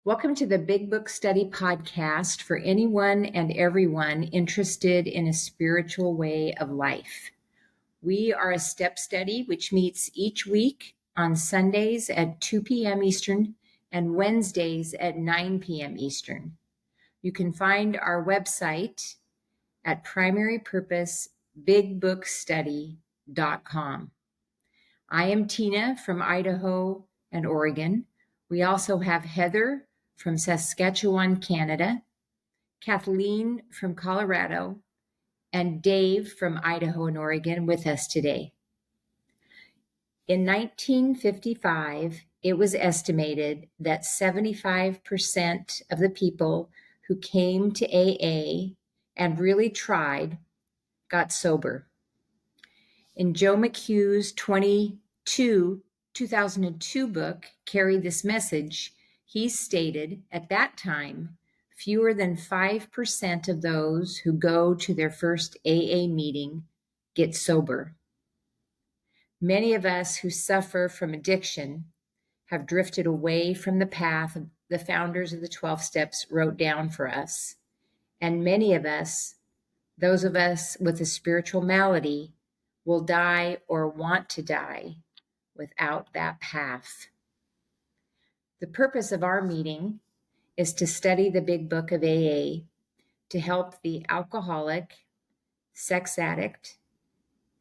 Welcome to the Big Book Study podcast for anyone and everyone interested in a spiritual way of life. We are a step study which meets each week on Sundays at 2 p.m. Eastern and Wednesdays at 9 p.m. Eastern. You can find our website at primarypurposebigbookstudy.com. I am Tina from Idaho and Oregon. We also have Heather from Saskatchewan, Canada, Kathleen from Colorado, and Dave from Idaho and Oregon with us today. In 1955, it was estimated that 75% of the people who came to AA and really tried got sober. In Joe McHugh's 2002 book, Carry This Message, he stated at that time, fewer than 5% of those who go to their first AA meeting get sober. Many of us who suffer from addiction have drifted away from the path the founders of the 12 Steps wrote down for us. And many of us, those of us with a spiritual malady, will die or want to die without that path. The purpose of our meeting is to study the Big Book of AA to help the alcoholic, sex addict,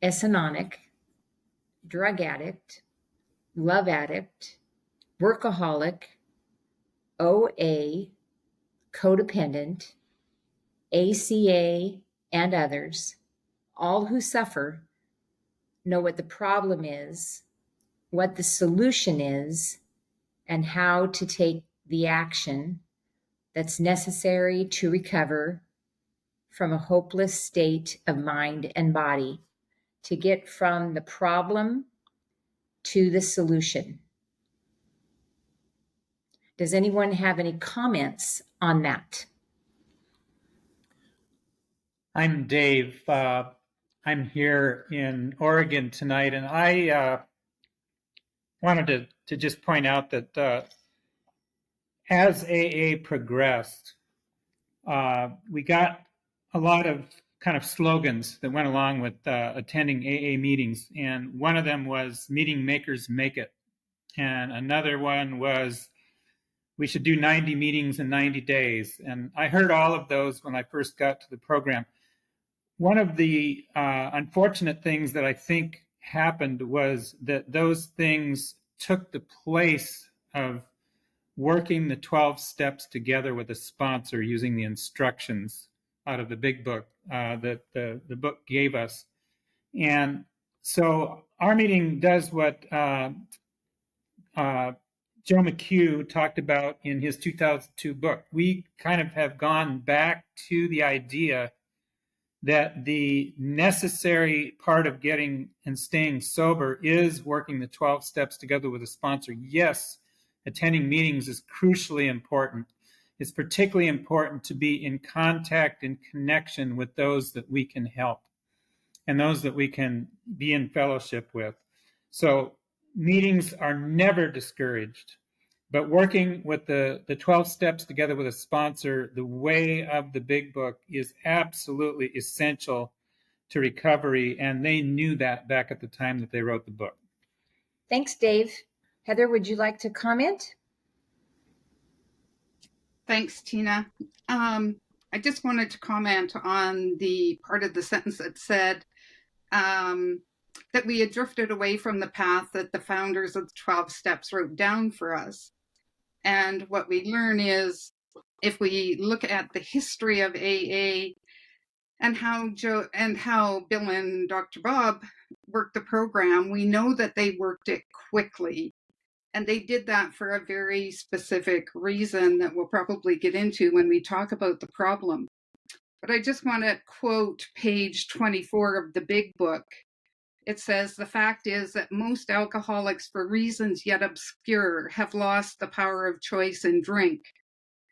esenonic, drug addict, love addict, workaholic, OA, codependent, ACA, and others, all who suffer, know what the problem is, what the solution is, and how to take the action that's necessary to recover from a hopeless state of mind and body, to get from the problem to the solution. Does anyone have any comments on that? I'm Dave. I'm here in Oregon tonight, and I wanted to just point out that as AA progressed, we got a lot of kind of slogans that went along with attending AA meetings, and one of them was "Meeting Makers Make It," and another one was we should do 90 meetings in 90 days. And I heard all of those when I first got to the program. One of the unfortunate things that I think happened was that those things took the place of working the 12 steps together with a sponsor using the instructions out of the big book that the book gave us. And so our meeting does what Joe McHugh talked about in his 2002 book. We kind of have gone back to the idea that the necessary part of getting and staying sober is working the 12 steps together with a sponsor. Yes, attending meetings is crucially important. It's particularly important to be in contact and connection with those that we can help and those that we can be in fellowship with. So meetings are never discouraged. But working with the 12 steps together with a sponsor, the way of the big book, is absolutely essential to recovery. And they knew that back at the time that they wrote the book. Thanks, Dave. Heather, would you like to comment? Thanks, Tina. I just wanted to comment on the part of the sentence that said that we had drifted away from the path that the founders of the 12 steps wrote down for us. And what we learn is, if we look at the history of AA and how Bill and Dr. Bob worked the program, we know that they worked it quickly. And they did that for a very specific reason that we'll probably get into when we talk about the problem. But I just want to quote page 24 of the big book. It says, "The fact is that most alcoholics, for reasons yet obscure, have lost the power of choice in drink.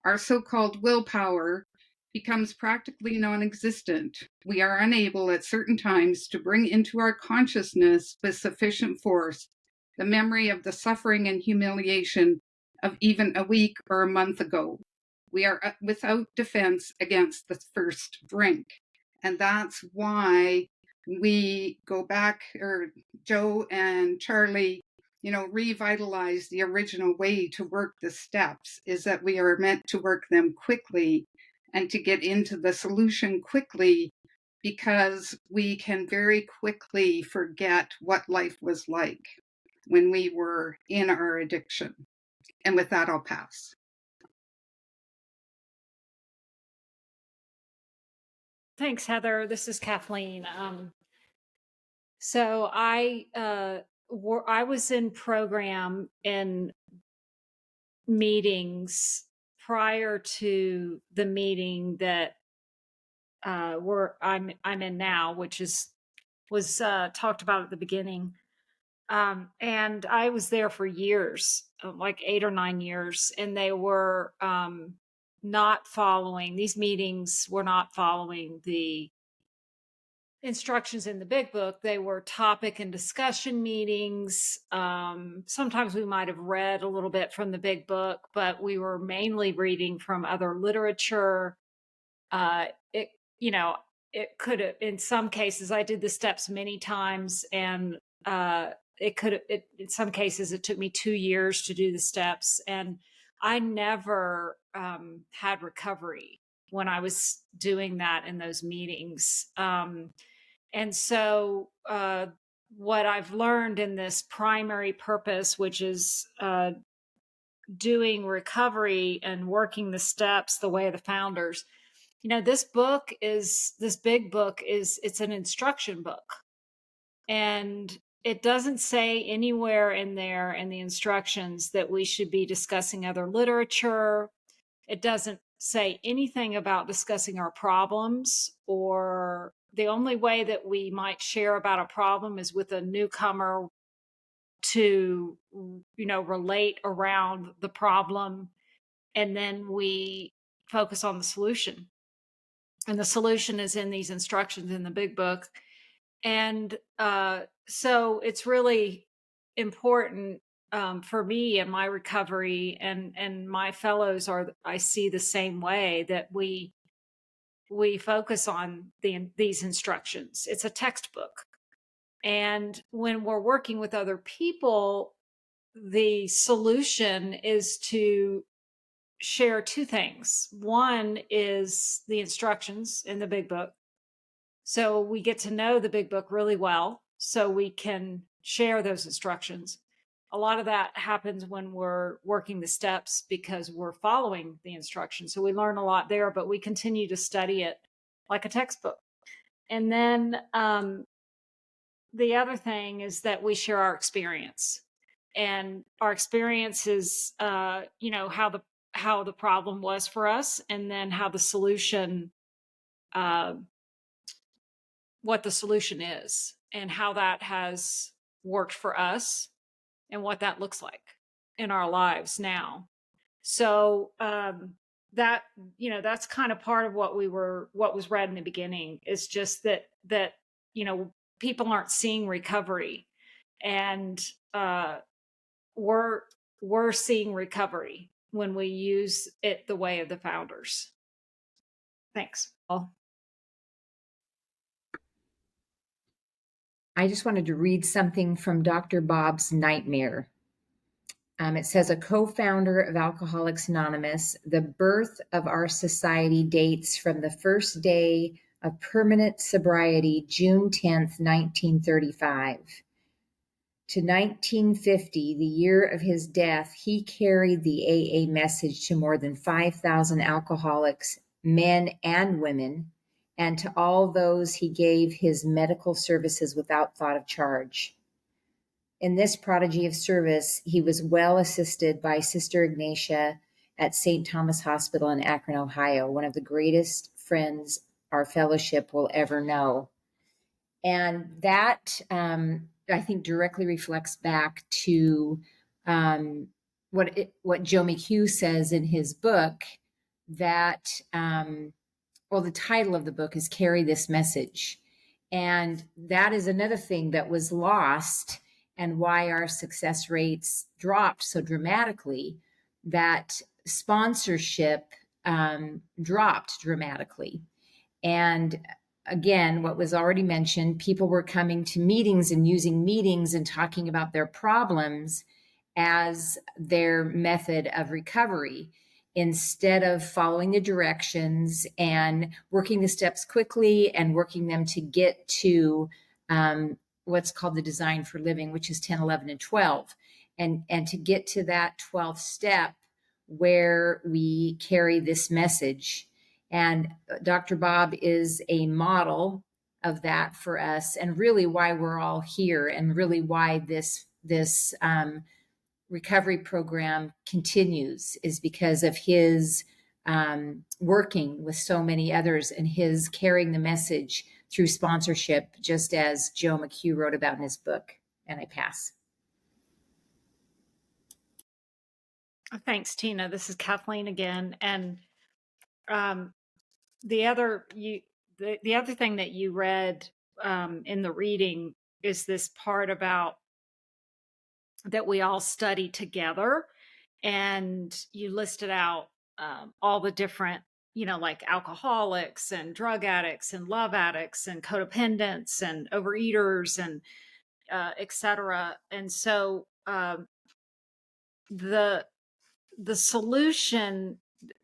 Our so-called willpower becomes practically non-existent. We are unable at certain times to bring into our consciousness with sufficient force the memory of the suffering and humiliation of even a week or a month ago. We are without defense against the first drink. And that's why we go back, or Joe and Charlie, revitalize the original way to work the steps, is that we are meant to work them quickly and to get into the solution quickly, because we can very quickly forget what life was like when we were in our addiction. And with that, I'll pass. Thanks, Heather. This is Kathleen. So I was in program in meetings prior to the meeting that I'm in now, which was talked about at the beginning. And I was there for years, like 8 or 9 years, and they were these meetings were not following the instructions in the big book. They were topic and discussion meetings. Sometimes we might have read a little bit from the big book, but we were mainly reading from other literature. It could have, in some cases, I did the steps many times, and in some cases, it took me 2 years to do the steps, and I never had recovery when I was doing that in those meetings. And so what I've learned in this primary purpose, which is doing recovery and working the steps the way of the founders, this big book it's an instruction book. And it doesn't say anywhere in there in the instructions that we should be discussing other literature. It doesn't say anything about discussing our problems, or the only way that we might share about a problem is with a newcomer to, relate around the problem. And then we focus on the solution. And the solution is in these instructions in the big book. And so it's really important for me and my recovery, and my fellows I see the same way, that we focus on these instructions. It's a textbook. And when we're working with other people, the solution is to share two things. One is the instructions in the big book. So we get to know the big book really well, so we can share those instructions. A lot of that happens when we're working the steps because we're following the instructions. So we learn a lot there, but we continue to study it like a textbook. And then the other thing is that we share our experience. And our experience is, how the problem was for us, and then how the solution, what the solution is, and how that has worked for us, and what that looks like in our lives now. So that's kind of part of what was read in the beginning, is just that people aren't seeing recovery, and we're seeing recovery when we use it the way of the founders. Thanks. I just wanted to read something from Dr. Bob's Nightmare. It says, a co-founder of Alcoholics Anonymous, the birth of our society dates from the first day of permanent sobriety, June 10th, 1935. To 1950, the year of his death, he carried the AA message to more than 5,000 alcoholics, men and women, and to all those he gave his medical services without thought of charge. In this prodigy of service, he was well assisted by Sister Ignatia at St. Thomas Hospital in Akron, Ohio, one of the greatest friends our fellowship will ever know. And that, I think, directly reflects back to what Joe McHugh says in his book, that, the title of the book is Carry This Message. And that is another thing that was lost, and why our success rates dropped so dramatically, that sponsorship dropped dramatically. And again, what was already mentioned, people were coming to meetings and using meetings and talking about their problems as their method of recovery instead of following the directions and working the steps quickly and working them to get to what's called the design for living, which is 10, 11, and 12. And to get to that 12th step where we carry this message. And Dr. Bob is a model of that for us, and really why we're all here, and really why this recovery program continues is because of his working with so many others and his carrying the message through sponsorship, just as Joe McHugh wrote about in his book. And I pass. Thanks, Tina. This is Kathleen again. And the other thing that you read in the reading is this part about that we all study together, and you listed out all the different, like alcoholics and drug addicts and love addicts and codependents and overeaters and etc. And so the solution,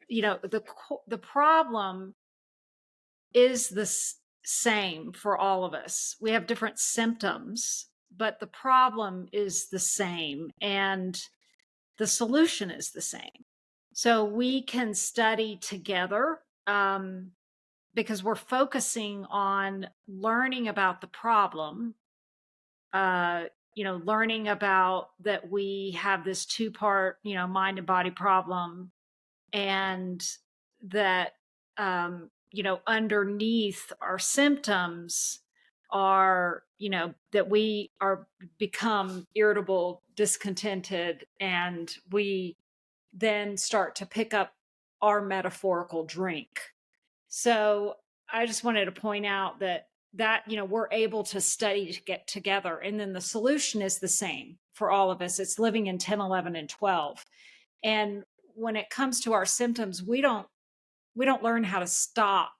the problem is the same for all of us. We have different symptoms, but the problem is the same and the solution is the same. So we can study together because we're focusing on learning about the problem, learning about that we have this two-part, mind and body problem, and that, underneath our symptoms are, that we are become irritable, discontented, and we then start to pick up our metaphorical drink. So I just wanted to point out that we're able to study to get together, and then the solution is the same for all of us. It's living in 10, 11, and 12. And when it comes to our symptoms, we don't learn how to stop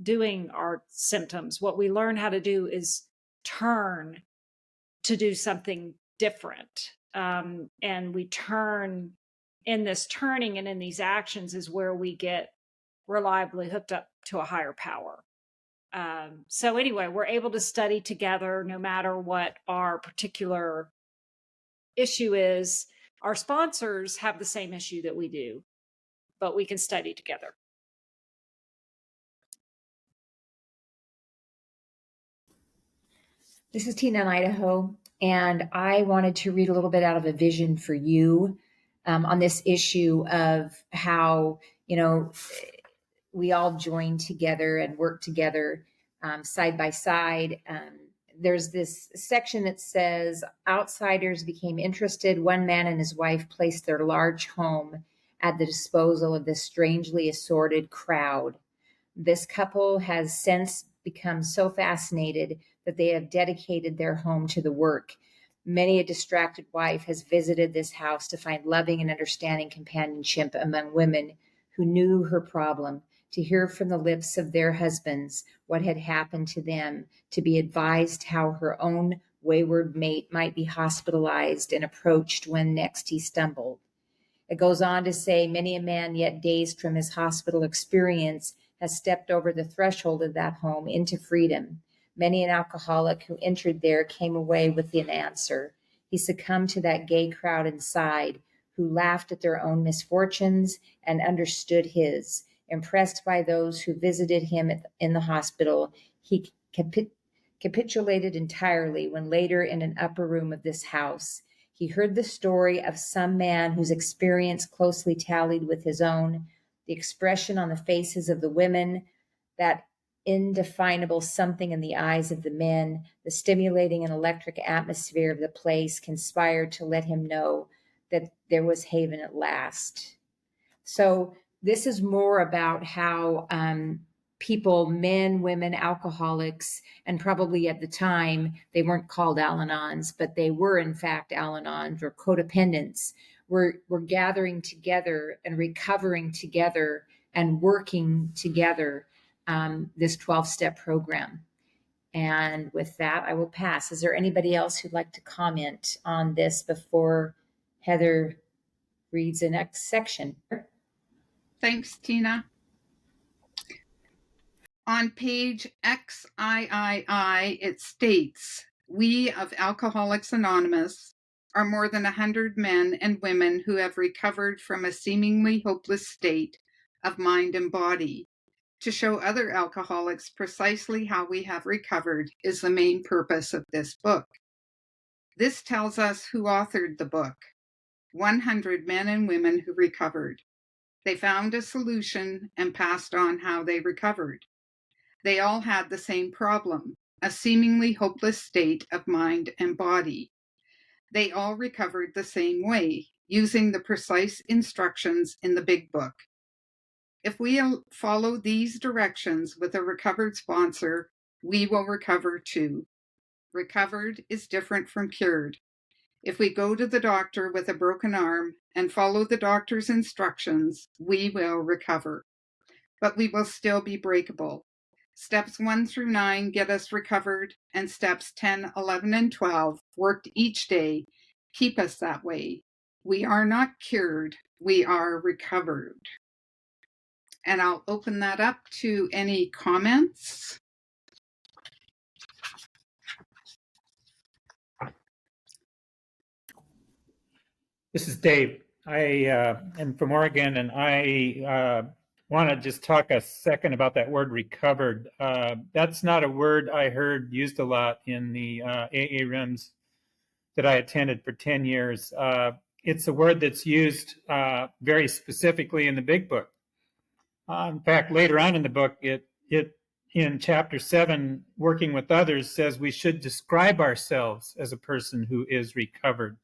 doing our symptoms. What we learn how to do is turn to do something different. And we turn, in this turning and in these actions is where we get reliably hooked up to a higher power. So anyway, we're able to study together no matter what our particular issue is. Our sponsors have the same issue that we do, but we can study together. This is Tina in Idaho, and I wanted to read a little bit out of A Vision for You on this issue of how, we all join together and work together side by side. There's this section that says, outsiders became interested. One man and his wife placed their large home at the disposal of this strangely assorted crowd. This couple has since become so fascinated that they have dedicated their home to the work. Many a distracted wife has visited this house to find loving and understanding companionship among women who knew her problem, to hear from the lips of their husbands what had happened to them, to be advised how her own wayward mate might be hospitalized and approached when next he stumbled. It goes on to say, many a man yet dazed from his hospital experience has stepped over the threshold of that home into freedom. Many an alcoholic who entered there came away with an answer. He succumbed to that gay crowd inside, who laughed at their own misfortunes and understood his. Impressed by those who visited him in the hospital, he capitulated entirely when later in an upper room of this house, he heard the story of some man whose experience closely tallied with his own, the expression on the faces of the women, that indefinable something in the eyes of the men, the stimulating and electric atmosphere of the place conspired to let him know that there was haven at last. So this is more about how people, men, women, alcoholics, and probably at the time, they weren't called Al-Anons, but they were in fact Al-Anons or codependents, we're gathering together and recovering together and working together, this 12-step program. And with that, I will pass. Is there anybody else who'd like to comment on this before Heather reads the next section? Thanks, Tina. On page XIII, it states, we of Alcoholics Anonymous are more than 100 men and women who have recovered from a seemingly hopeless state of mind and body. To show other alcoholics precisely how we have recovered is the main purpose of this book. This tells us who authored the book, 100 men and women who recovered. They found a solution and passed on how they recovered. They all had the same problem, a seemingly hopeless state of mind and body. They all recovered the same way, using the precise instructions in the big book. If we follow these directions with a recovered sponsor, we will recover too. Recovered is different from cured. If we go to the doctor with a broken arm and follow the doctor's instructions, we will recover. But we will still be breakable. Steps 1 through 9 get us recovered, and steps 10, 11, and 12, worked each day, keep us that way. We are not cured, we are recovered. And I'll open that up to any comments. This is Dave. I am from Oregon, and I want to just talk a second about that word recovered. That's not a word I heard used a lot in the AA rooms that I attended for 10 years. It's a word that's used very specifically in the big book. In fact, later on in the book, it in chapter 7, Working with Others, says we should describe ourselves as a person who is recovered.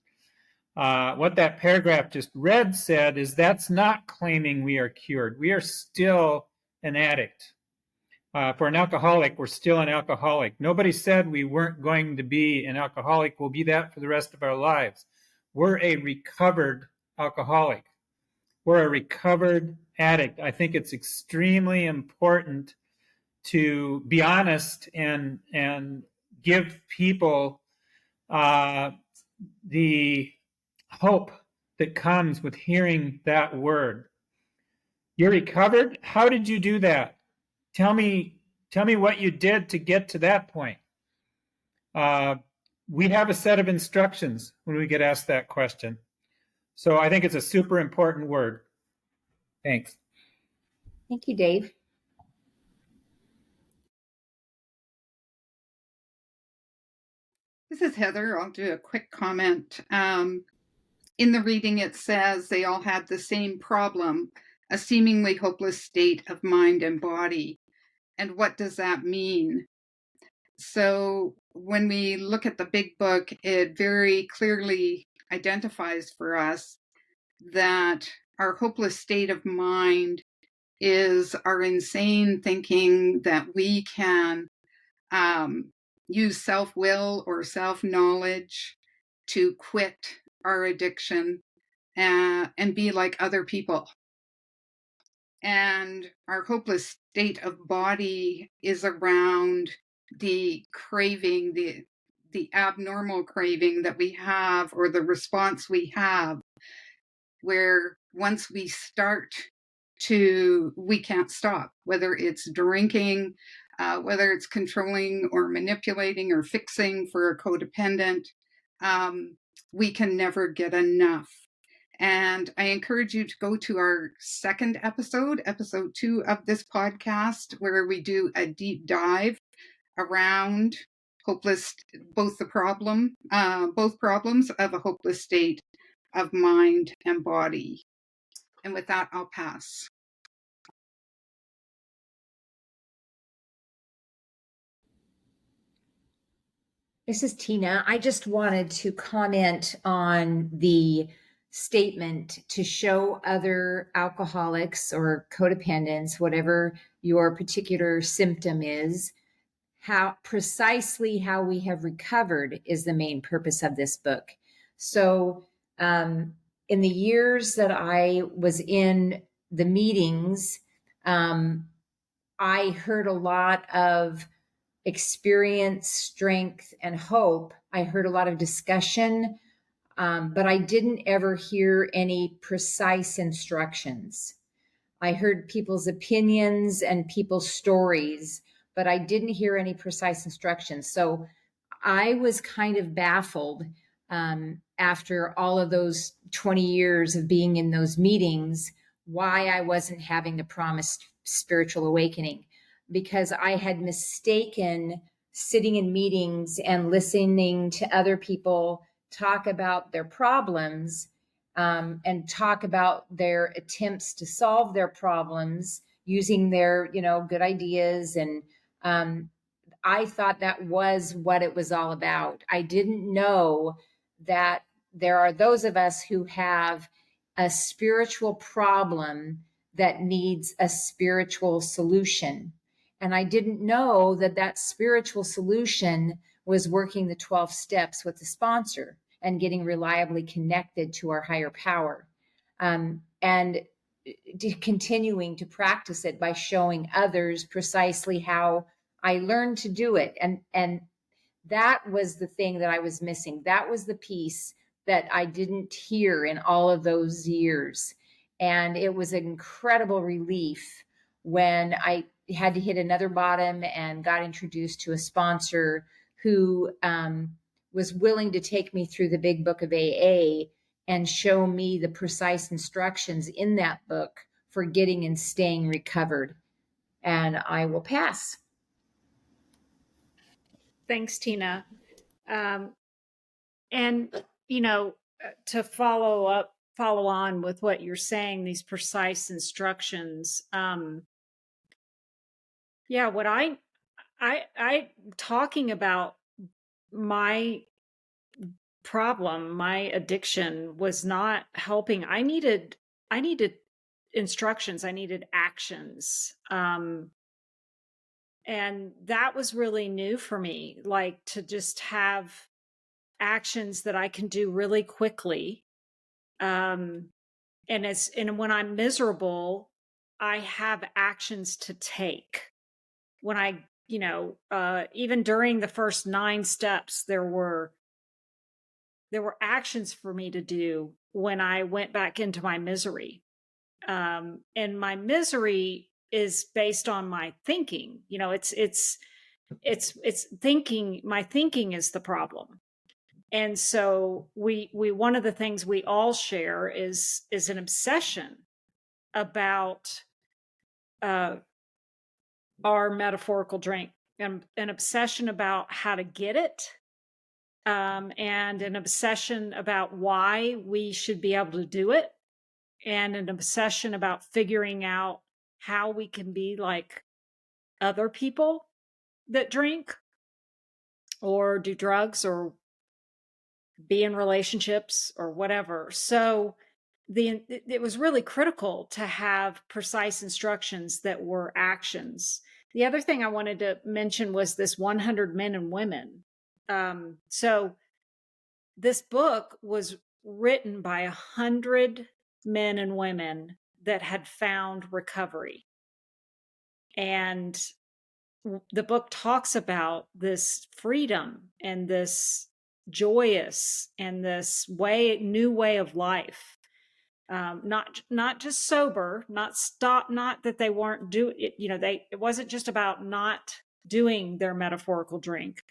What that paragraph just read said is that's not claiming we are cured. We are still an addict. For an alcoholic, we're still an alcoholic. Nobody said we weren't going to be an alcoholic. We'll be that for the rest of our lives. We're a recovered alcoholic. We're a recovered addict. I think it's extremely important to be honest and give people the hope that comes with hearing that word. You're recovered? How did you do that? Tell me what you did to get to that point. We have a set of instructions when we get asked that question. So I think it's a super important word. Thanks. Thank you, Dave. This is Heather. I'll do a quick comment. In the reading, it says they all had the same problem, a seemingly hopeless state of mind and body. And what does that mean? So when we look at the big book, it very clearly identifies for us that our hopeless state of mind is our insane thinking that we can use self-will or self-knowledge to quit our addiction and be like other people. And our hopeless state of body is around the craving, the abnormal craving that we have, or the response we have, where once we start we can't stop, whether it's drinking, whether it's controlling or manipulating or fixing for a codependent, we can never get enough. And I encourage you to go to our second episode 2 of this podcast, where we do a deep dive around both problems of a hopeless state of mind and body. And with that, I'll pass. This is Tina. I just wanted to comment on the statement to show other alcoholics or codependents, whatever your particular symptom is, how precisely how we have recovered is the main purpose of this book. So in the years that I was in the meetings, I heard a lot of experience, strength, and hope. I heard a lot of discussion, but I didn't ever hear any precise instructions. I heard people's opinions and people's stories, but I didn't hear any precise instructions. So I was kind of baffled after all of those 20 years of being in those meetings, why I wasn't having the promised spiritual awakening, because I had mistaken sitting in meetings and listening to other people talk about their problems, and talk about their attempts to solve their problems using their, good ideas. And I thought that was what it was all about. I didn't know that there are those of us who have a spiritual problem that needs a spiritual solution. And I didn't know that that spiritual solution was working the 12 steps with the sponsor and getting reliably connected to our higher power. And continuing to practice it by showing others precisely how I learned to do it. And that was the thing that I was missing. That was the piece that I didn't hear in all of those years. And it was an incredible relief when I had to hit another bottom and got introduced to a sponsor who was willing to take me through the big book of AA and show me the precise instructions in that book for getting and staying recovered. And I will pass. Thanks, Tina. And, to follow on with what you're saying, these precise instructions. What I talking about my problem, my addiction was not helping. I needed instructions. I needed actions. And that was really new for me, like to just have actions that I can do really quickly. And when I'm miserable, I have actions to take. When I, even during the first 9 steps, there were actions for me to do when I went back into my misery. And my misery is based on my thinking. It's thinking. My thinking is the problem. And so we one of the things we all share is an obsession about our metaphorical drink, and an obsession about how to get it, and an obsession about why we should be able to do it, and an obsession about figuring out how we can be like other people that drink or do drugs or be in relationships or whatever. So it was really critical to have precise instructions that were actions. The other thing I wanted to mention was this 100 men and women. So this book was written by 100 men and women that had found recovery. And the book talks about this freedom and this joyous and this new way of life. Not just sober, not that they weren't doing it. It wasn't just about not doing their metaphorical drink,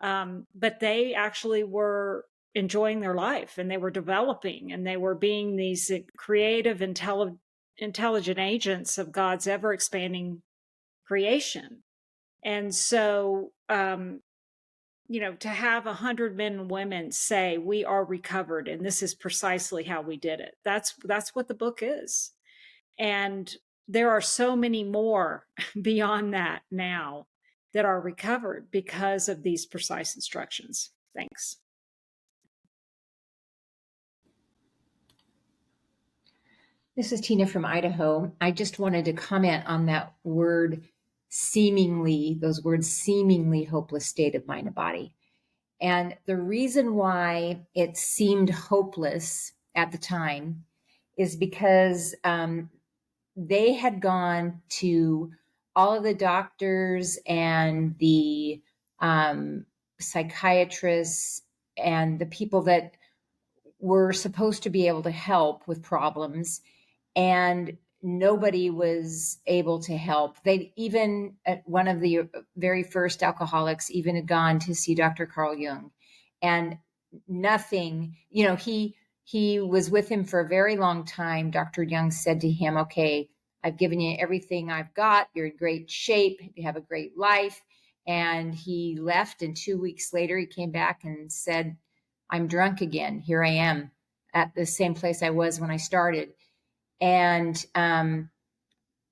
but they actually were enjoying their life, and they were developing, and they were being these creative, intelligent agents of God's ever expanding creation. And so, to have 100 men and women say we are recovered and this is precisely how we did it. That's what the book is. And there are so many more beyond that now that are recovered because of these precise instructions. Thanks. This is Tina from Idaho. I just wanted to comment on that word those words seemingly hopeless state of mind and body. And the reason why it seemed hopeless at the time is because they had gone to all of the doctors and the psychiatrists and the people that were supposed to be able to help with problems, and nobody was able to help. They even, one of the very first alcoholics even had gone to see Dr. Carl Jung, and nothing, he was with him for a very long time. Dr. Jung said to him, okay, I've given you everything I've got. You're in great shape. You have a great life. And he left, and 2 weeks later he came back and said, I'm drunk again. Here I am at the same place I was when I started. And,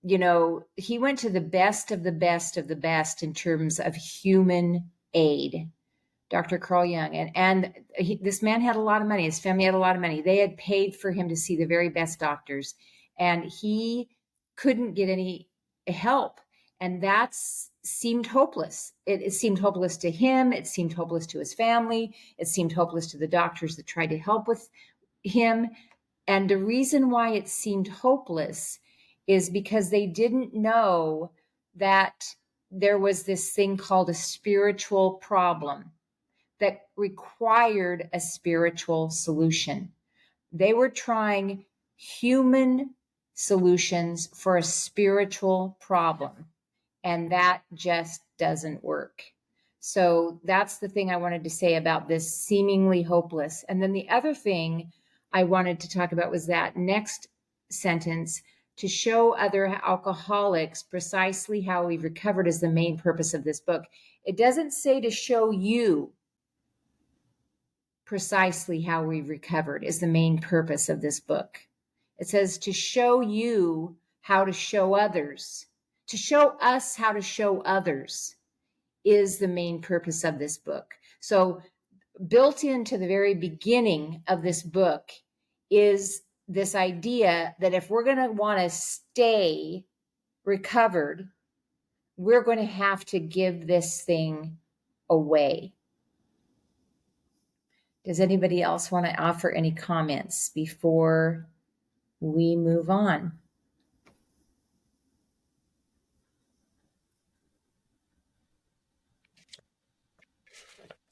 he went to the best of the best of the best in terms of human aid, Dr. Carl Jung. And this man had a lot of money. His family had a lot of money. They had paid for him to see the very best doctors, and he couldn't get any help. And that seemed hopeless. It seemed hopeless to him. It seemed hopeless to his family. It seemed hopeless to the doctors that tried to help with him. And the reason why it seemed hopeless is because they didn't know that there was this thing called a spiritual problem that required a spiritual solution. They were trying human solutions for a spiritual problem, and that just doesn't work. So that's the thing I wanted to say about this seemingly hopeless. And then the other thing I wanted to talk about was that next sentence, to show other alcoholics precisely how we've recovered, is the main purpose of this book. It doesn't say to show you precisely how we've recovered is the main purpose of this book. It says to show you how to show others, to show us how to show others is the main purpose of this book. So built into the very beginning of this book is this idea that if we're going to want to stay recovered, we're going to have to give this thing away. Does anybody else want to offer any comments before we move on?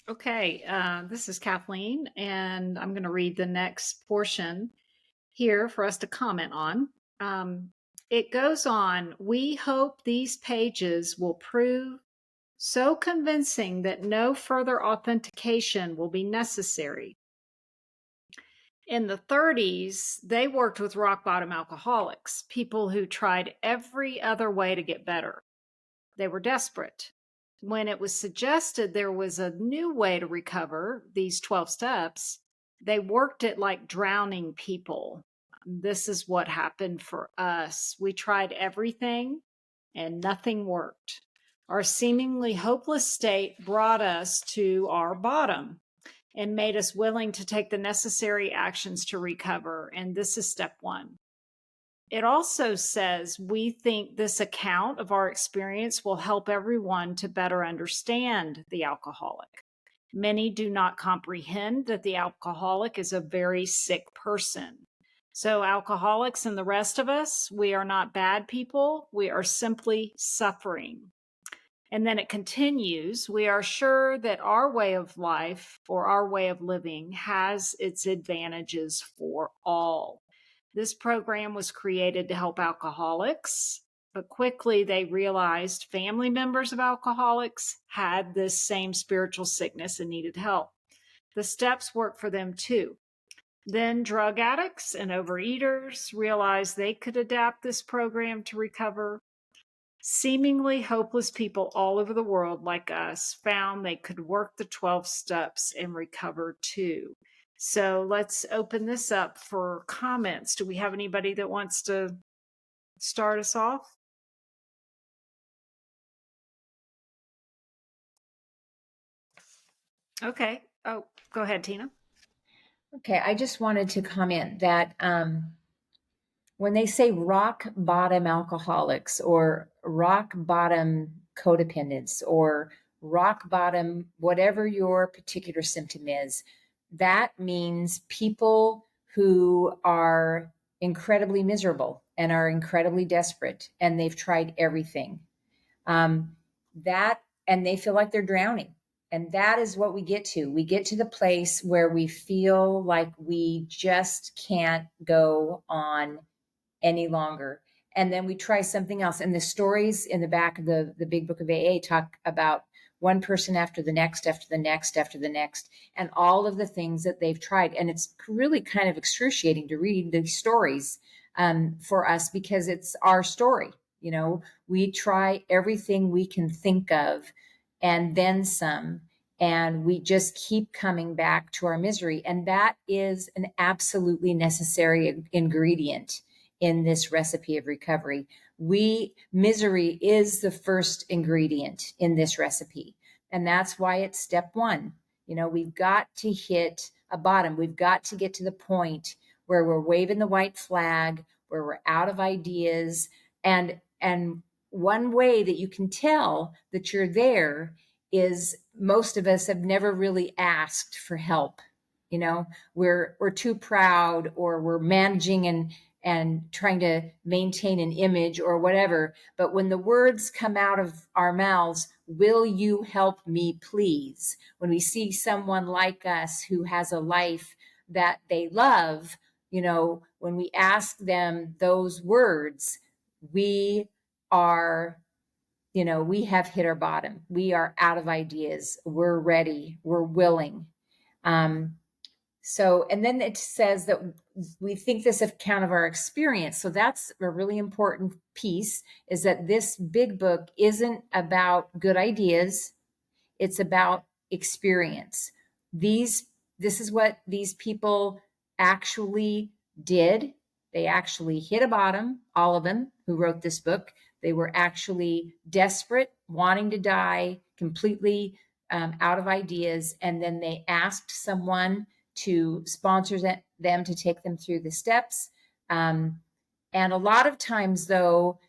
Okay, this is Kathleen, and I'm going to read the next portion here for us to comment on. It goes on, we hope these pages will prove so convincing that no further authentication will be necessary. In the 30s, they worked with rock bottom alcoholics, people who tried every other way to get better. They were desperate. When it was suggested there was a new way to recover, these 12 steps, they worked it like drowning people. This is what happened for us. We tried everything and nothing worked. Our seemingly hopeless state brought us to our bottom and made us willing to take the necessary actions to recover. And this is step one. It also says we think this account of our experience will help everyone to better understand the alcoholic. Many do not comprehend that the alcoholic is a very sick person. So alcoholics and the rest of us, we are not bad people. We are simply suffering. And then it continues, we are sure that our way of life or our way of living has its advantages for all. This program was created to help alcoholics, but quickly they realized family members of alcoholics had this same spiritual sickness and needed help. The steps work for them too. Then drug addicts and overeaters realized they could adapt this program to recover. Seemingly hopeless people all over the world like us found they could work the 12 steps and recover too. So let's open this up for comments. Do we have anybody that wants to start us off? Okay. Oh, go ahead, Tina. Okay, I just wanted to comment that when they say rock bottom alcoholics or rock bottom codependents or rock bottom, whatever your particular symptom is, that means people who are incredibly miserable and are incredibly desperate, and they've tried everything. And they feel like they're drowning. And that is what we get to. We get to the place where we feel like we just can't go on any longer. And then we try something else. And the stories in the back of the big book of AA talk about one person after the next, after the next, after the next, and all of the things that they've tried. And it's really kind of excruciating to read these stories for us, because it's our story. You know, we try everything we can think of and then some, and we just keep coming back to our misery. And that is an absolutely necessary ingredient in this recipe of recovery. Misery is the first ingredient in this recipe. And that's why it's step one. You know, we've got to hit a bottom. We've got to get to the point where we're waving the white flag, where we're out of ideas. And one way that you can tell that you're there is most of us have never really asked for help. You know, we're too proud, or we're managing and trying to maintain an image or whatever. But when the words come out of our mouths, will you help me, please? When we see someone like us who has a life that they love, you know, when we ask them those words, we are, you know, we have hit our bottom. We are out of ideas. We're ready. We're willing. So, and then it says that we think this account of our experience. So that's a really important piece, is that this big book isn't about good ideas. It's about experience. This is what these people actually did. They actually hit a bottom, all of them who wrote this book. They were actually desperate, wanting to die, completely out of ideas. And then they asked someone to sponsor them to take them through the steps. And a lot of times, though,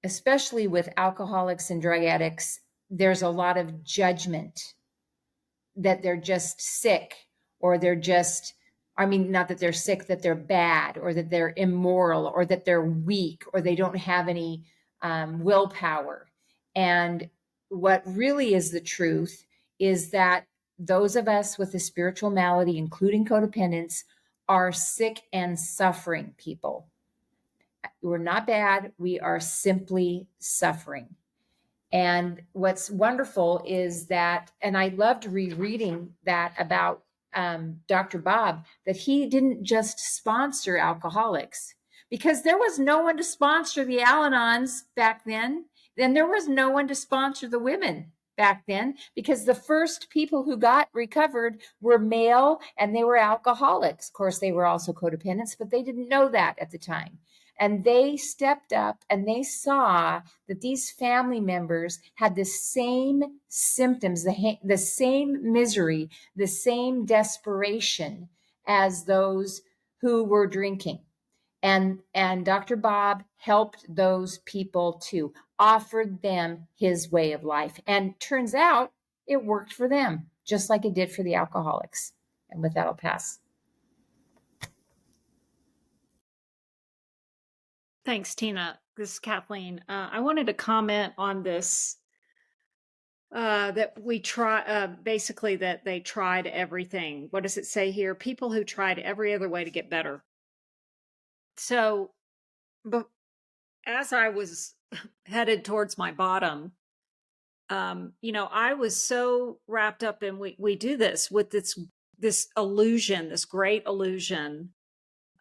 especially with alcoholics and drug addicts, there's a lot of judgment that they're just sick, or they're just, I mean, not that they're sick, that they're bad, or that they're immoral, or that they're weak, or they don't have any willpower. And what really is the truth is that those of us with a spiritual malady, including codependence, are sick and suffering people. We're not bad. We are simply suffering. And what's wonderful is that, and I loved rereading that about Dr. Bob, that he didn't just sponsor alcoholics, because there was no one to sponsor the Al-Anons back then. Then there was no one to sponsor the women back then, because the first people who got recovered were male and they were alcoholics. Of course, they were also codependents, but they didn't know that at the time. And they stepped up and they saw that these family members had the same symptoms, the same misery, the same desperation as those who were drinking. And Dr. Bob helped those people too, offered them his way of life. And turns out it worked for them, just like it did for the alcoholics. And with that, I'll pass. Thanks, Tina. This is Kathleen. I wanted to comment on this, that we try, basically that they tried everything. What does it say here? People who tried every other way to get better. So, but as I was headed towards my bottom, you know, I was so wrapped up in, we do this with this illusion, this great illusion,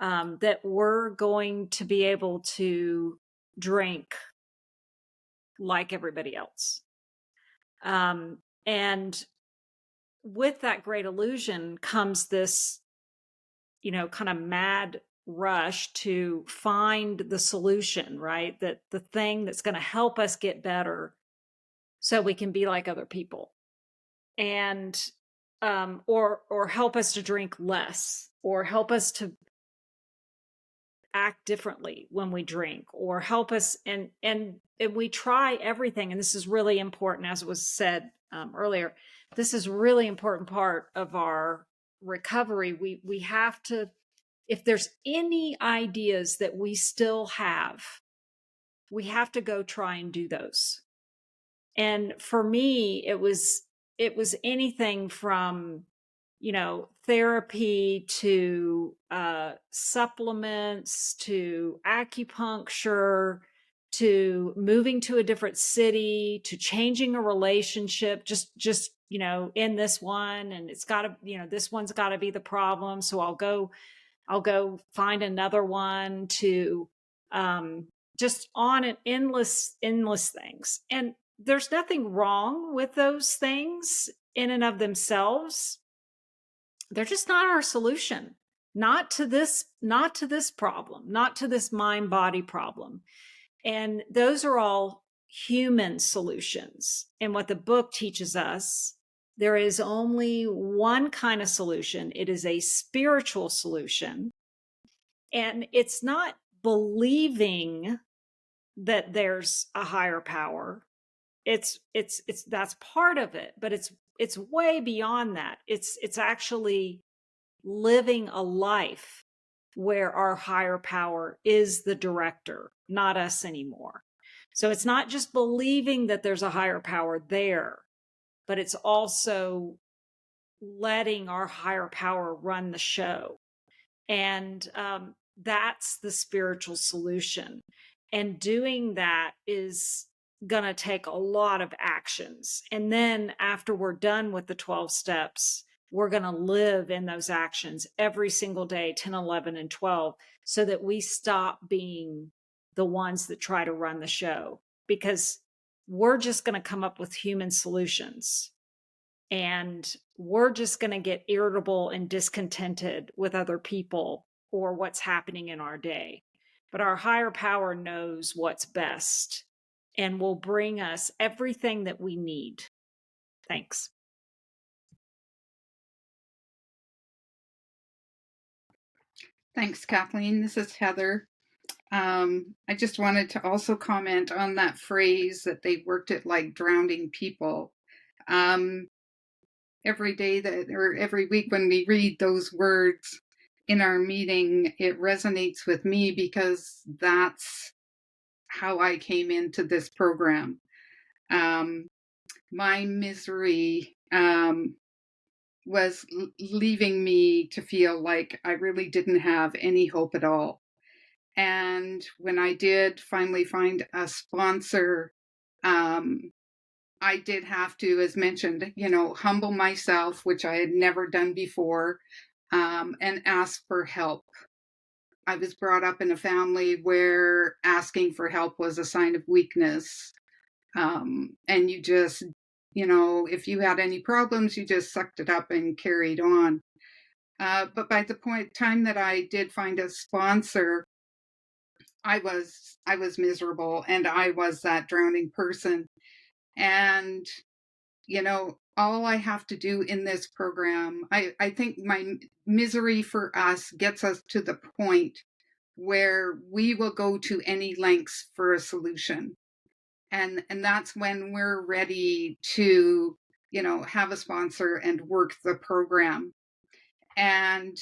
that we're going to be able to drink like everybody else. And with that great illusion comes this, you know, kind of mad rush to find the solution, right? That the thing that's going to help us get better so we can be like other people. And or help us to drink less, or help us to act differently when we drink, or help us, and we try everything. And this is really important, as was said earlier. This is really important part of our recovery. We have to if there's any ideas that we still have, we have to go try and do those. And for me, it was anything from, therapy to supplements to acupuncture to moving to a different city to changing a relationship, just in this one, and it's got to, this one's got to be the problem, so I'll go find another one, to just on an endless things. And there's nothing wrong with those things in and of themselves. They're just not our solution. Not to this problem, not to this mind body problem. And those are all human solutions. And what the book teaches us, there is only one kind of solution. It is a spiritual solution. And it's not believing that there's a higher power. It's that's part of it, but it's way beyond that. It's actually living a life where our higher power is the director, not us anymore. So it's not just believing that there's a higher power there, but it's also letting our higher power run the show. And that's the spiritual solution. And doing that is going to take a lot of actions. And then after we're done with the 12 steps, we're going to live in those actions every single day, 10, 11, and 12, so that we stop being the ones that try to run the show, because we're just going to come up with human solutions. And we're just going to get irritable and discontented with other people or what's happening in our day. But our higher power knows what's best and will bring us everything that we need. Thanks. Thanks, Kathleen. This is Heather. I just wanted to also comment on that phrase that they worked it like drowning people. Every day or every week when we read those words in our meeting, it resonates with me, because that's how I came into this program. My misery was leaving me to feel like I really didn't have any hope at all. And when I did finally find a sponsor, I did have to, as mentioned, humble myself, which I had never done before, and ask for help. I was brought up in a family where asking for help was a sign of weakness. And you just, if you had any problems, you just sucked it up and carried on. But by the time that I did find a sponsor, I was miserable, and I was that drowning person. And, all I have to do in this program, I think my misery for us gets us to the point where we will go to any lengths for a solution. And that's when we're ready to, have a sponsor and work the program. And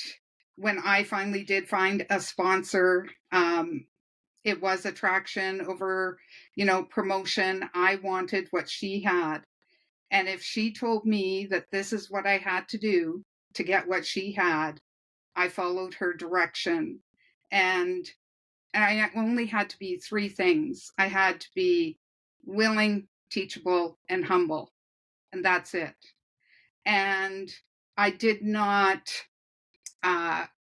when I finally did find a sponsor, it was attraction over, promotion. I wanted what she had. And if she told me that this is what I had to do to get what she had, I followed her direction. And I only had to be three things. I had to be willing, teachable, and humble. And that's it. And I did not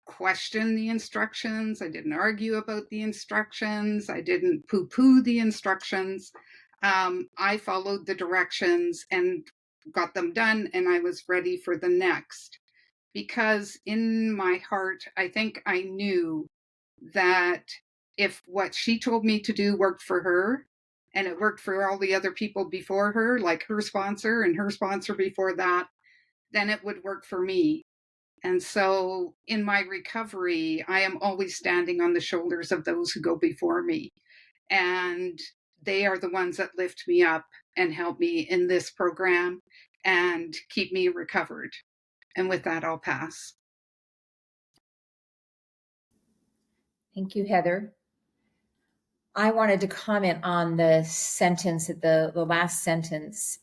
question the instructions. I didn't argue about the instructions. I didn't poo-poo the instructions. I followed the directions and got them done, and I was ready for the next. Because in my heart, I think I knew that if what she told me to do worked for her, and it worked for all the other people before her, like her sponsor and her sponsor before that, then it would work for me. And so in my recovery, I am always standing on the shoulders of those who go before me. And they are the ones that lift me up and help me in this program and keep me recovered. And with that, I'll pass. Thank you, Heather. I wanted to comment on the sentence at the last sentence.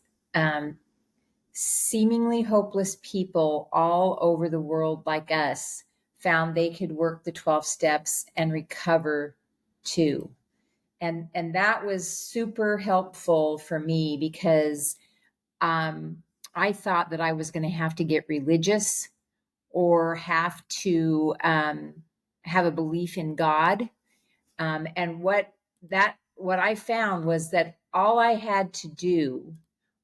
Seemingly hopeless people all over the world like us found they could work the 12 steps and recover too. And that was super helpful for me because I thought that I was going to have to get religious or have to have a belief in God. And what I found was that all I had to do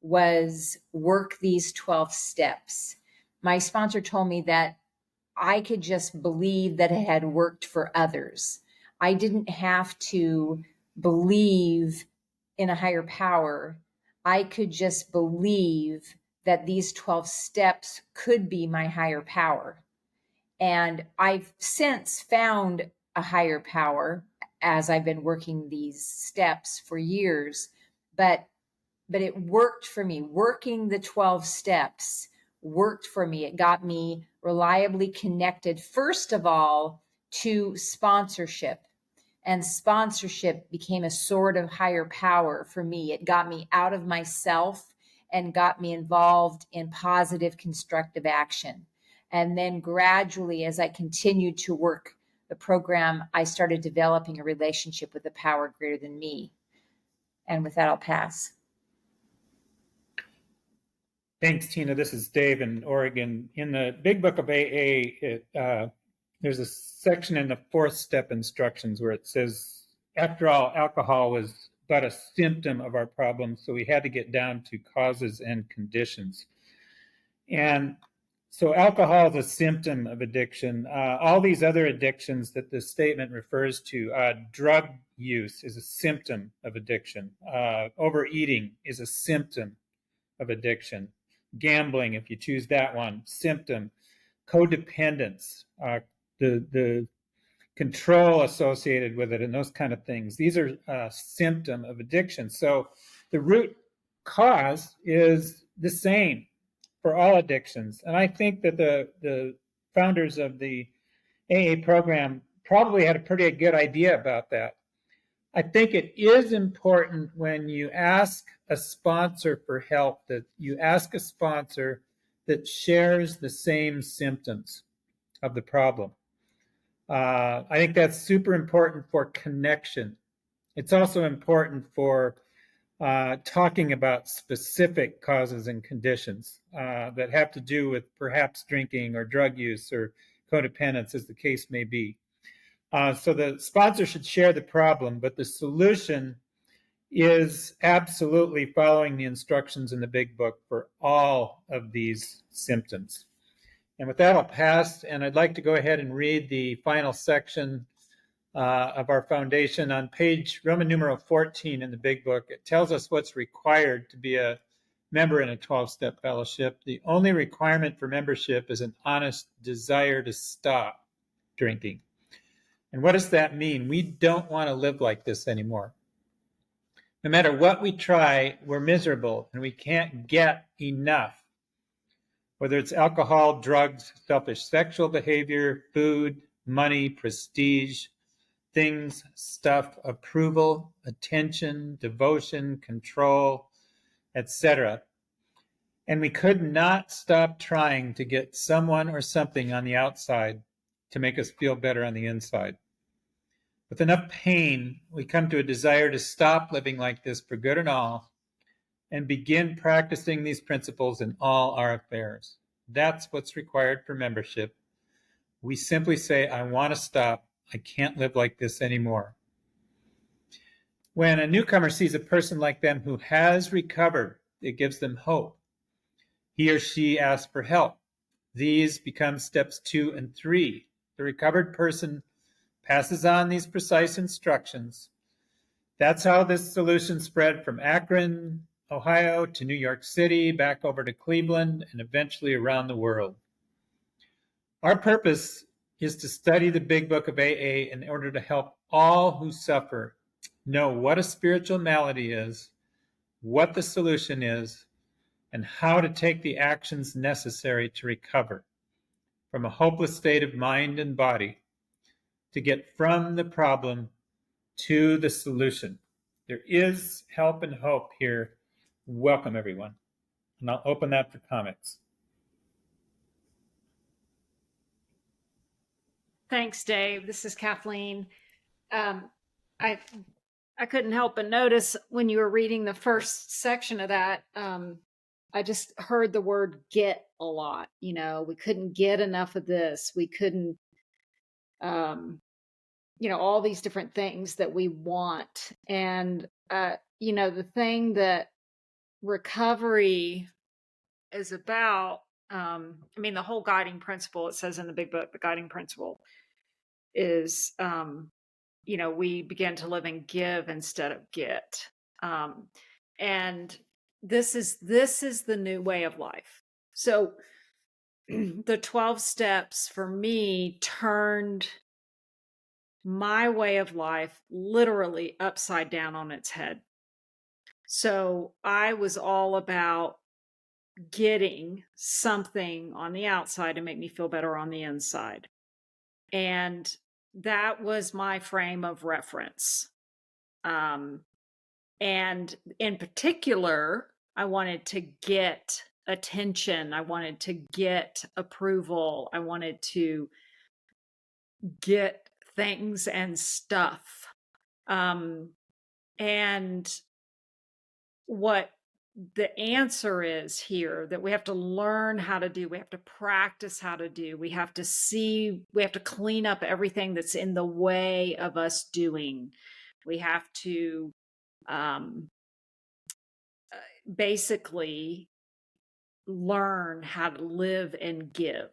was work these 12 steps. My sponsor told me that I could just believe that it had worked for others. I didn't have to believe in a higher power. I could just believe that these 12 steps could be my higher power. And I've since found a higher power as I've been working these steps for years, but it worked for me. Working the 12 steps worked for me. It got me reliably connected, first of all, to sponsorship. And sponsorship became a sort of higher power for me. It got me out of myself and got me involved in positive, constructive action. And then gradually, as I continued to work the program, I started developing a relationship with a power greater than me. And with that, I'll pass. Thanks, Tina. This is Dave in Oregon. In the Big Book of AA, there's a section in the 4th step instructions where it says, after all, alcohol was but a symptom of our problem, so we had to get down to causes and conditions. And so alcohol is a symptom of addiction. All these other addictions that this statement refers to, drug use is a symptom of addiction. Overeating is a symptom of addiction. Gambling, if you choose that one, symptom. Codependence, the control associated with it and those kind of things. These are a symptom of addiction. So the root cause is the same for all addictions. And I think that the founders of the AA program probably had a pretty good idea about that. I think it is important when you ask a sponsor for help that you ask a sponsor that shares the same symptoms of the problem. I think that's super important for connection. It's also important for talking about specific causes and conditions that have to do with perhaps drinking or drug use or codependence, as the case may be. So the sponsor should share the problem, but the solution is absolutely following the instructions in the Big Book for all of these symptoms. And with that, I'll pass, and I'd like to go ahead and read the final section of our foundation on page Roman numeral 14 in the Big Book. It tells us what's required to be a member in a 12-step fellowship. The only requirement for membership is an honest desire to stop drinking. And what does that mean? We don't want to live like this anymore. No matter what we try, we're miserable and we can't get enough. Whether it's alcohol, drugs, selfish sexual behavior, food, money, prestige, things, stuff, approval, attention, devotion, control, etc. And we could not stop trying to get someone or something on the outside to make us feel better on the inside. With enough pain, we come to a desire to stop living like this for good and all and begin practicing these principles in all our affairs. That's what's required for membership. We simply say, I want to stop. I can't live like this anymore. When a newcomer sees a person like them who has recovered, it gives them hope. He or she asks for help. These become steps 2 and 3. The recovered person passes on these precise instructions. That's how this solution spread from Akron, Ohio, to New York City, back over to Cleveland, and eventually around the world. Our purpose is to study the Big Book of AA in order to help all who suffer know what a spiritual malady is, what the solution is, and how to take the actions necessary to recover from a hopeless state of mind and body, to get from the problem to the solution. There is help and hope here. Welcome, everyone. And I'll open that for comments. Thanks, Dave. This is Kathleen. I couldn't help but notice when you were reading the first section of that, I just heard the word get a lot. You know, we couldn't get enough of this. We couldn't, all these different things that we want. And, the thing that recovery is about, the whole guiding principle, it says in the big book, the guiding principle is, we begin to live and give instead of get. And this is the new way of life. So the 12 steps for me turned my way of life literally upside down on its head. So I was all about getting something on the outside to make me feel better on the inside. And that was my frame of reference. And in particular, I wanted to get attention. I wanted to get approval. I wanted to get things and stuff. And what the answer is here that we have to learn how to do, we have to practice how to do, we have to clean up everything that's in the way of us doing. We have to basically learn how to live and give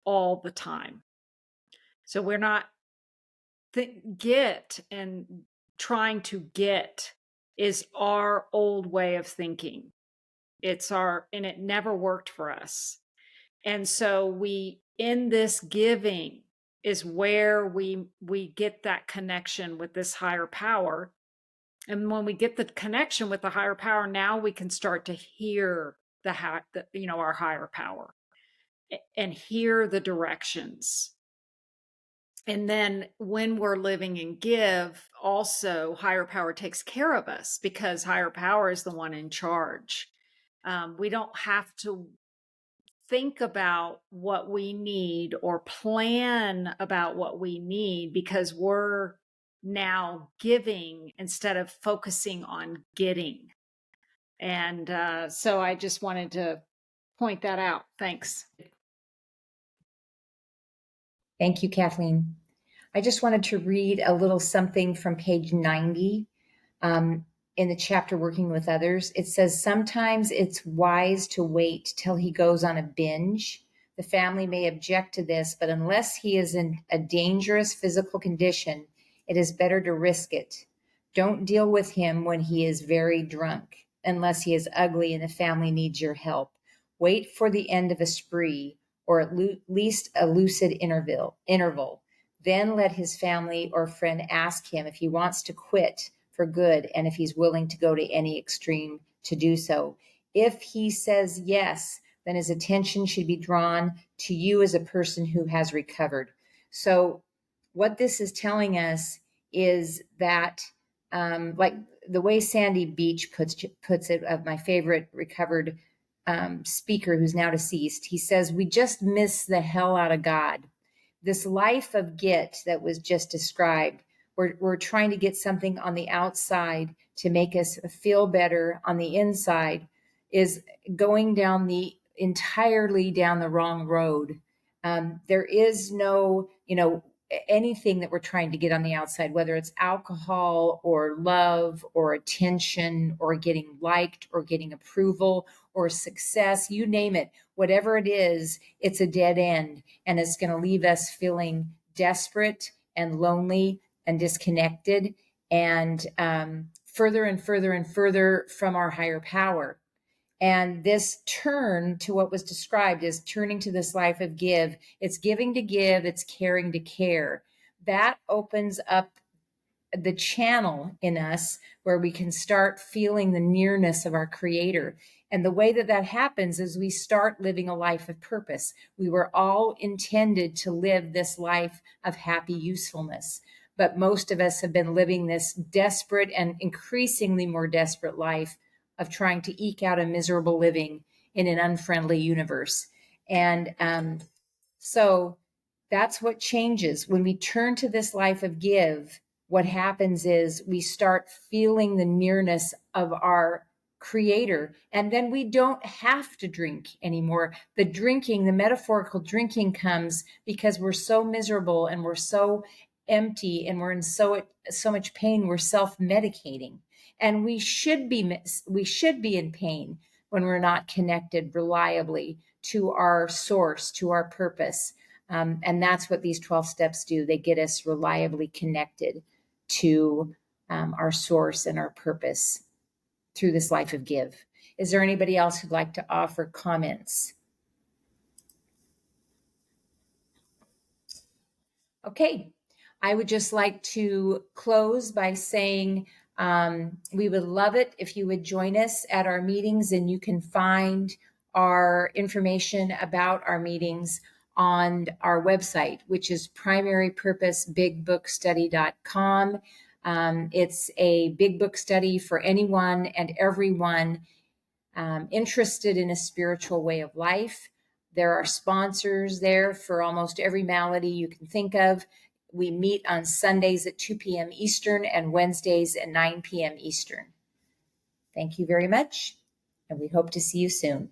all the time. So we're not trying to get is our old way of thinking. And it never worked for us. And so in this giving is where we get that connection with this higher power. And when we get the connection with the higher power, now we can start to hear our higher power and hear the directions. And then when we're living in give, also higher power takes care of us because higher power is the one in charge. We don't have to think about what we need or plan about what we need because we're now giving instead of focusing on getting. And so I just wanted to point that out. Thanks. Thank you, Kathleen. I just wanted to read a little something from page 90 in the chapter Working with Others. It says, sometimes it's wise to wait till he goes on a binge. The family may object to this, but unless he is in a dangerous physical condition, it is better to risk it. Don't deal with him when he is very drunk, unless he is ugly and the family needs your help. Wait for the end of a spree, or at least a lucid interval. Then let his family or friend ask him if he wants to quit for good and if he's willing to go to any extreme to do so. If he says yes, then his attention should be drawn to you as a person who has recovered. So what this is telling us is that, like the way Sandy Beach puts it, of my favorite recovered speaker who's now deceased, he says, we just miss the hell out of God. This life of get that was just described, we're trying to get something on the outside to make us feel better on the inside, is going entirely down the wrong road. There is no, anything that we're trying to get on the outside, whether it's alcohol or love or attention or getting liked or getting approval or success, you name it, whatever it is, it's a dead end. And it's going to leave us feeling desperate and lonely and disconnected and further and further and further from our higher power. And this turn to what was described as turning to this life of give, it's giving to give, it's caring to care. That opens up the channel in us where we can start feeling the nearness of our Creator. And the way that that happens is we start living a life of purpose. We were all intended to live this life of happy usefulness. But most of us have been living this desperate and increasingly more desperate life of trying to eke out a miserable living in an unfriendly universe. And so that's what changes. When we turn to this life of give, what happens is we start feeling the nearness of our Creator, and then we don't have to drink anymore. The drinking, the metaphorical drinking, comes because we're so miserable and we're so empty and we're in so much pain. We're self-medicating, and we should be in pain when we're not connected reliably to our source, to our purpose. And that's what these 12 steps do. They get us reliably connected to our source and our purpose through this life of give. Is there anybody else who'd like to offer comments? Okay, I would just like to close by saying we would love it if you would join us at our meetings, and you can find our information about our meetings on our website, which is primarypurposebigbookstudy.com. It's a big book study for anyone and everyone interested in a spiritual way of life. There are sponsors there for almost every malady you can think of. We meet on Sundays at 2 p.m. Eastern and Wednesdays at 9 p.m. Eastern. Thank you very much, and we hope to see you soon.